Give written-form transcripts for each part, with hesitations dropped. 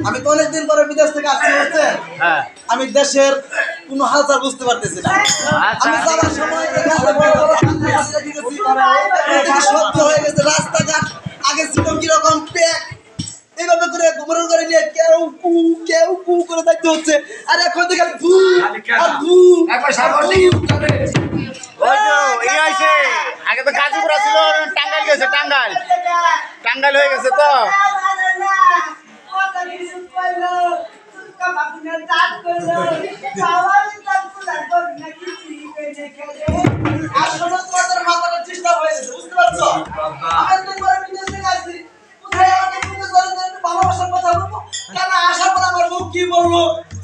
আমি তো অনেকদিন পরে বিদেশ থেকে আসছি হচ্ছে আমি দেশের কোনো হালচাল বুঝতে পারতেছি না। আমি যাওয়ার সময় সহ্য হয়ে গেছে, রাস্তাঘাট আগে ছিল কিরকম প্যাক এইভাবে করে ঘুমরন করে নিয়ে কেউ কু করে দেখতে হচ্ছে, আর এখন দেখে ভু আর ভু। আগে তো গাজীপুর ছিল, টাঙ্গাইল গেছে, টাঙ্গাইল হয়ে গেছে তো চেষ্টা হয়ে গেছে, বুঝতে পারছো? ভালোবাসার কথা বলবো কেন, আসার পর আমার মুখ কি বললো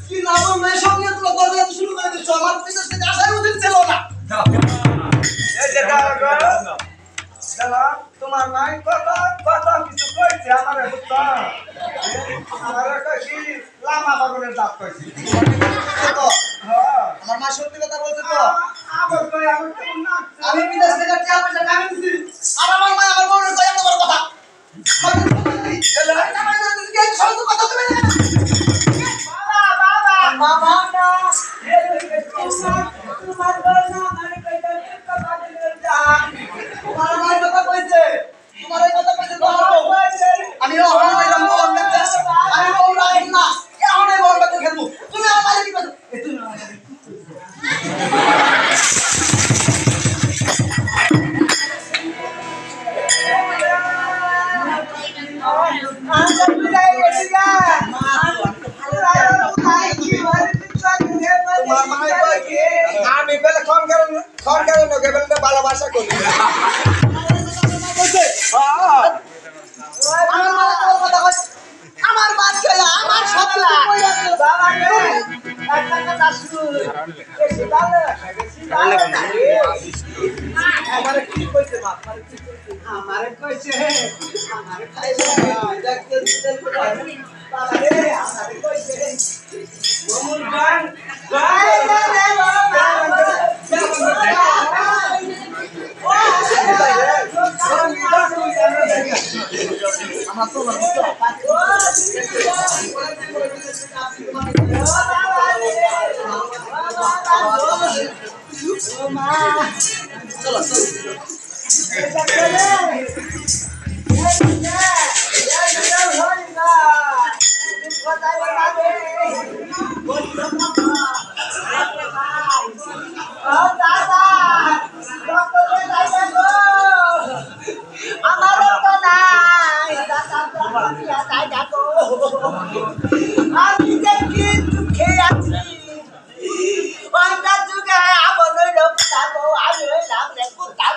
কি না বললো এসব নিয়ে তোমরা দরজা শুরু করে দিচ্ছ। আমার বিশেষ থেকে আসাই উচিত ছিল না। তোমার নাই কথা কথা কিছু কইছে আমার লামা বাগনের দাঁত কইছি। আমার মা সত্যি কথা বলছে তো, আমি বিদেশ থেকে টাকা পয়সা কামিয়েছি আর আমার মা আমার বউর কয় এত বড় কথা। আমি পেলে ভালোবাসা করি আমার বাচ্চা আমার সব আমার কি কইছে আমার কইছে আমার খাইছে দেখতে বাবা রে আমার কইছে মামুন গান আমার তো দাদা রক্ত দিয়ে যাইবে গো আমার রক্ত নাই দাদা রক্ত দিয়া যাইবে গো আমি যে কি দুঃখে আছি ওইটা যুগে আমন হইল পুরা গো আমি হইলাম রে কুত্তা